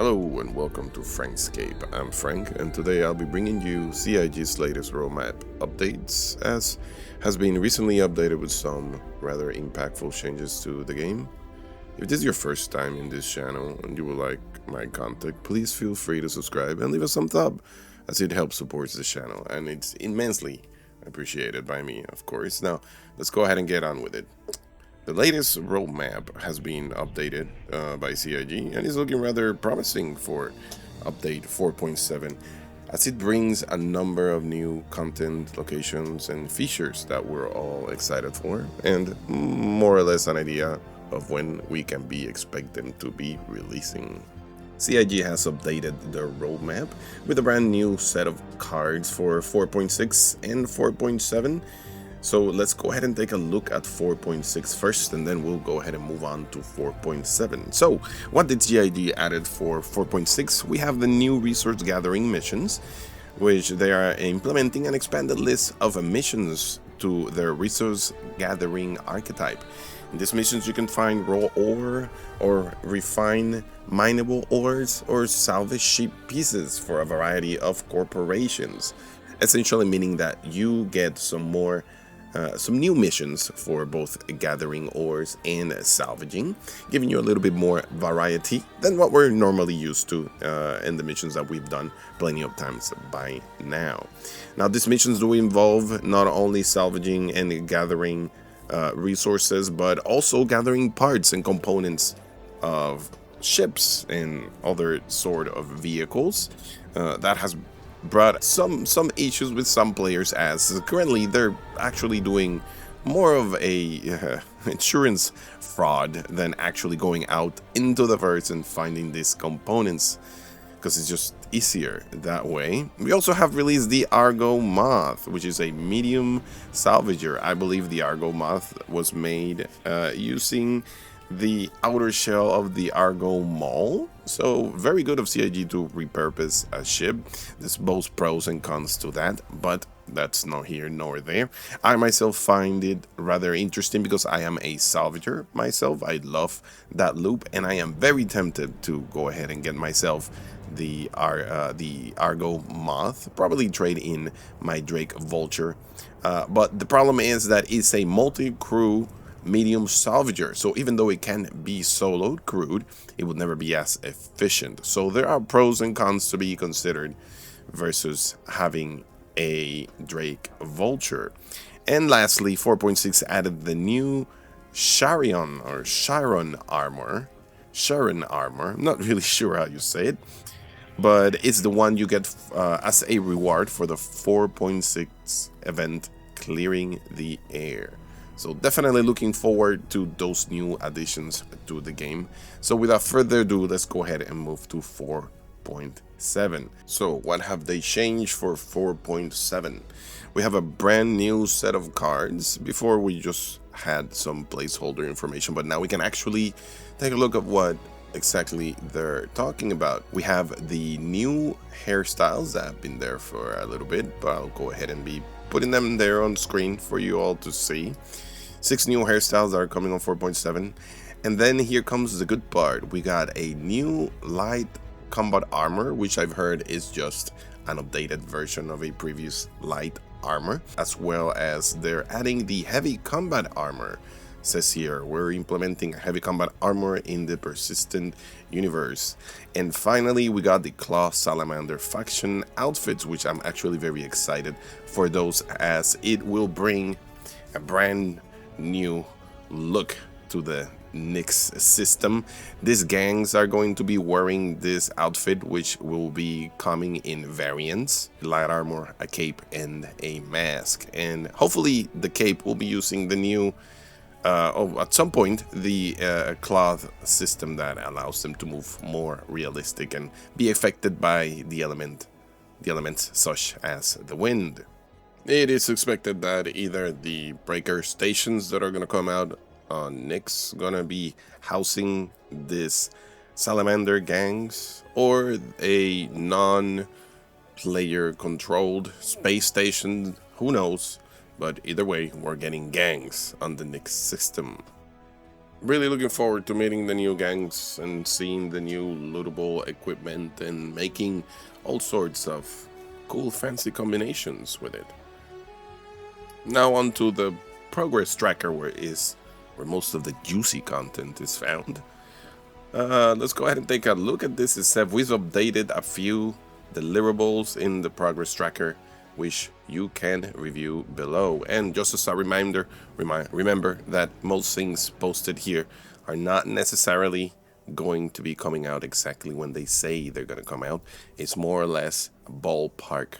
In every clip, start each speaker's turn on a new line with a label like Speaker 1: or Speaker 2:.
Speaker 1: Hello and welcome to FrankScape. I'm Frank, and today I'll be bringing you CIG's latest roadmap updates, as has been recently updated with some rather impactful changes to the game. If this is your first time in this channel and you would like my content, please feel free to subscribe and leave us some thumb, as it helps support the channel and it's immensely appreciated by me, of course. Now, let's go ahead and get on with it. The latest roadmap has been updated by CIG and is looking rather promising for update 4.7, as it brings a number of new content, locations, and features that we're all excited for, and more or less an idea of when we can be expecting to be releasing. CIG has updated the roadmap with a brand new set of cards for 4.6 and 4.7. So let's go ahead and take a look at 4.6 first, and then we'll go ahead and move on to 4.7. So what did CIG added for 4.6? We have the new resource gathering missions, which they are implementing an expanded list of missions to their resource gathering archetype. In these missions you can find raw ore or refine mineable ores or salvage ship pieces for a variety of corporations, essentially meaning that you get some new missions for both gathering ores and salvaging, giving you a little bit more variety than what we're normally used to in the missions that we've done plenty of times by now. Now, these missions do involve not only salvaging and gathering resources, but also gathering parts and components of ships and other sort of vehicles. That has brought some issues with some players, as currently they're actually doing more of a insurance fraud than actually going out into the verse and finding these components, because it's just easier that way. We also have released the Argo Moth, which is a medium salvager. I believe the Argo Moth was made using the outer shell of the Argo Mall, so very good of CIG to repurpose a ship. There's both pros and cons to that, but that's not here nor there. I myself find it rather interesting because I am a salvager myself. I love that loop, and I am very tempted to go ahead and get myself the Argo Moth, probably trade in my Drake Vulture, but the problem is that it's a multi-crew medium salvager, so even though it can be soloed crewed, it would never be as efficient. So there are pros and cons to be considered versus having a Drake Vulture. And lastly, 4.6 added the new Sharon armor. I'm not really sure how you say it, but it's the one you get as a reward for the 4.6 event Clearing the Air. So definitely looking forward to those new additions to the game. So without further ado, let's go ahead and move to 4.7. So what have they changed for 4.7? We have a brand new set of cards. Before we just had some placeholder information, but now we can actually take a look at what exactly they're talking about. We have the new hairstyles that have been there for a little bit, but I'll go ahead and be putting them there on screen for you all to see. 6 new hairstyles that are coming on 4.7. And then here comes the good part. We got a new light combat armor, which I've heard is just an updated version of a previous light armor, as well as they're adding the heavy combat armor. It says here, we're implementing heavy combat armor in the persistent universe. And finally, we got the Claw Salamander faction outfits, which I'm actually very excited for those, as it will bring a brand new look to the Nyx system. These gangs are going to be wearing this outfit, which will be coming in variants: light armor, a cape, and a mask. And hopefully the cape will be using the new at some point the cloth system that allows them to move more realistic and be affected by the elements such as the wind. It is expected that either the breaker stations that are going to come out on Nyx gonna be housing this salamander gangs, or a non-player controlled space station, who knows. But either way, we're getting gangs on the Nyx system. Really looking forward to meeting the new gangs and seeing the new lootable equipment and making all sorts of cool fancy combinations with it. Now on to the progress tracker where most of the juicy content is found. Let's go ahead and take a look at this. We've updated a few deliverables in the progress tracker, which you can review below. And just as a reminder, remember that most things posted here are not necessarily going to be coming out exactly when they say they're going to come out. It's more or less a ballpark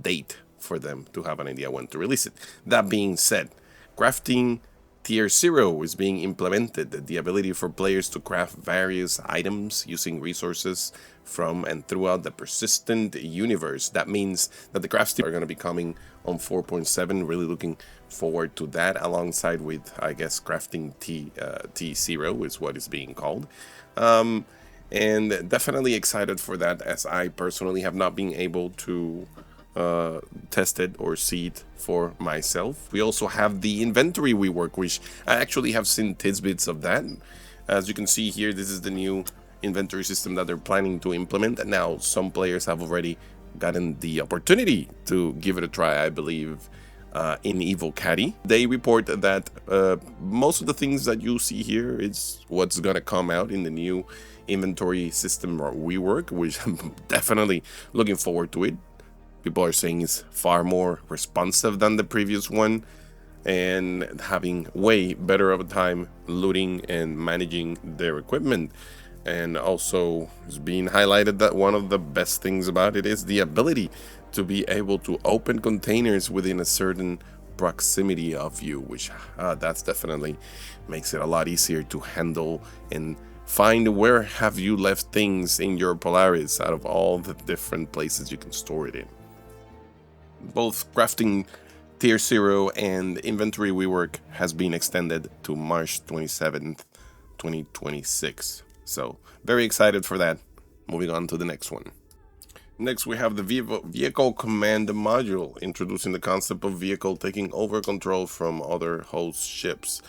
Speaker 1: date for them to have an idea when to release it. That being said, crafting Tier 0 is being implemented, the ability for players to craft various items using resources from and throughout the persistent universe. That means that the crafts are going to be coming on 4.7. Really looking forward to that, alongside with, I guess, crafting T0 is what is being called. And definitely excited for that, as I personally have not been able to test it or see it for myself. We also have the inventory rework, which I actually have seen tidbits of that. As you can see here, this is the new inventory system that they're planning to implement, and now some players have already gotten the opportunity to give it a try, I believe, in Evil Caddy. They report that most of the things that you see here is what's gonna come out in the new inventory system rework, which I'm definitely looking forward to it. People are saying it's far more responsive than the previous one, and having way better of a time looting and managing their equipment. And also it's being highlighted that one of the best things about it is the ability to be able to open containers within a certain proximity of you, which that's definitely makes it a lot easier to handle and find where have you left things in your Polaris out of all the different places you can store it in. Both crafting Tier 0 and inventory rework has been extended to March 27th, 2026. So, very excited for that. Moving on to the next one. Next, we have the vehicle command module, introducing the concept of vehicle taking over control from other host ships,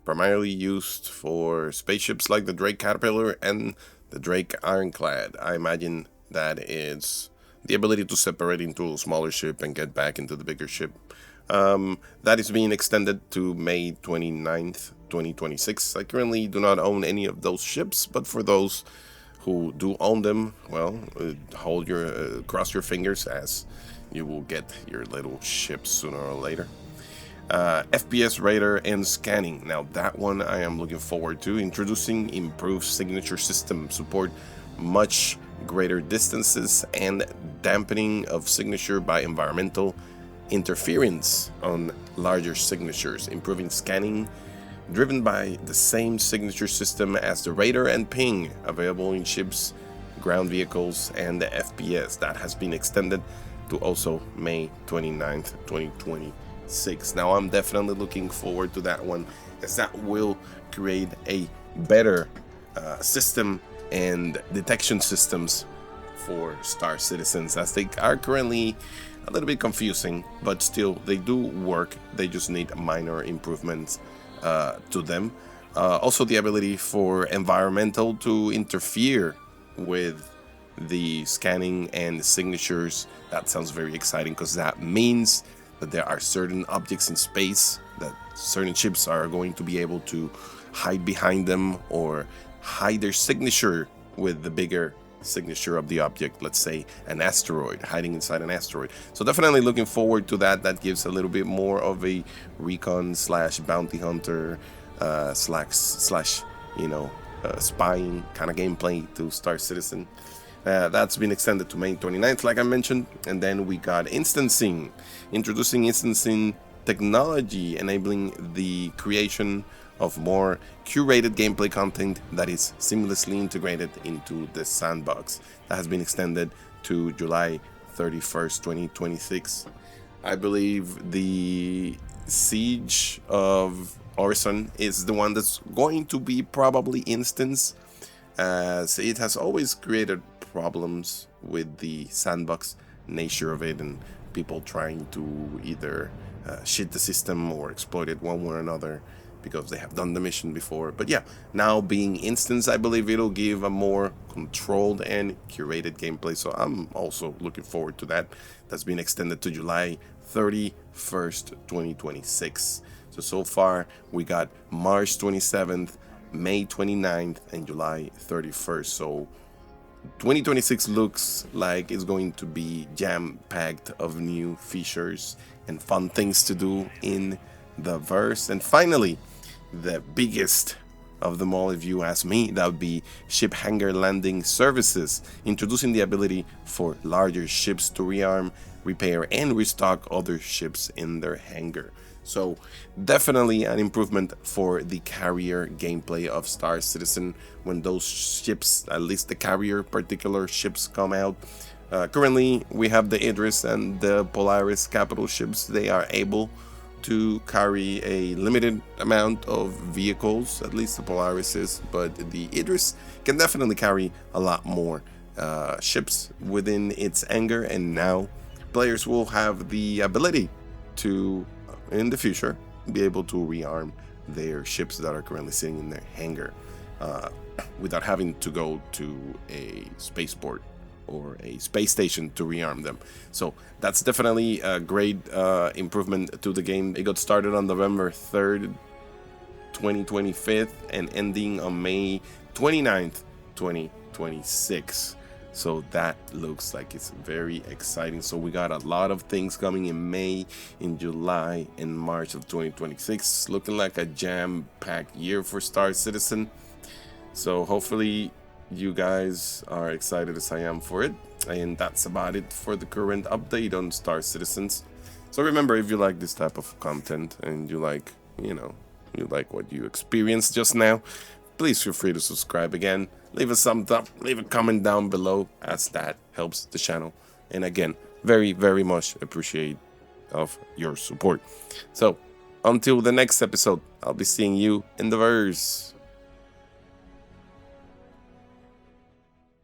Speaker 1: primarily used for spaceships like the Drake Caterpillar and the Drake Ironclad. I imagine that is the ability to separate into a smaller ship and get back into the bigger ship. That is being extended to May 29th, 2026. I currently do not own any of those ships, but for those who do own them, well, cross your fingers, as you will get your little ships sooner or later. FPS radar and scanning. Now that one I am looking forward to. Introducing improved signature system support, much greater distances and dampening of signature by environmental interference on larger signatures, improving scanning driven by the same signature system as the radar and ping available in ships, ground vehicles, and the FPS. That has been extended to also May 29th, 2026. Now I'm definitely looking forward to that one, as that will create a better system and detection systems for Star Citizens, as they are currently a little bit confusing, but still they do work. They just need minor improvements to them. Also the ability for environmental to interfere with the scanning and signatures. That sounds very exciting, because that means that there are certain objects in space that certain ships are going to be able to hide behind them, or hide their signature with the bigger signature of the object. Let's say an asteroid, hiding inside an asteroid. So definitely looking forward to that. That gives a little bit more of a recon slash bounty hunter slash spying kind of gameplay to Star Citizen. That's been extended to May 29th, like I mentioned. And then we got instancing, introducing instancing technology, enabling the creation of more curated gameplay content that is seamlessly integrated into the sandbox. That has been extended to July 31st, 2026. I believe the Siege of Orison is the one that's going to be probably instance, as it has always created problems with the sandbox nature of it, and people trying to either cheat the system or exploit it one way or another. because they have done the mission before. But yeah, now being instance, I believe it'll give a more controlled and curated gameplay. So I'm also looking forward to that. That's been extended to July 31st, 2026. So far we got March 27th, May 29th, and July 31st. So 2026 looks like it's going to be jam-packed of new features and fun things to do in the verse. And finally, the biggest of them all, if you ask me, that would be ship hangar landing services, introducing the ability for larger ships to rearm, repair, and restock other ships in their hangar. So definitely an improvement for the carrier gameplay of Star Citizen when those ships, at least the carrier particular ships, come out. Currently we have the Idris and the Polaris capital ships. They are able to carry a limited amount of vehicles, at least the Polaris is, but the Idris can definitely carry a lot more ships within its hangar, and now players will have the ability to, in the future, be able to rearm their ships that are currently sitting in their hangar without having to go to a spaceport or a space station to rearm them. So that's definitely a great improvement to the game. It got started on November 3rd, 2025, and ending on May 29th, 2026. So that looks like it's very exciting. So we got a lot of things coming in May, in July, and March of 2026. Looking like a jam-packed year for Star Citizen. So hopefully you guys are excited as I am for it. And that's about it for the current update on Star Citizens. So remember, if you like this type of content and you like, you like what you experienced just now, please feel free to subscribe again. Leave a thumbs up, leave a comment down below, as that helps the channel. And again, very, very much appreciate of your support. So until the next episode, I'll be seeing you in the verse.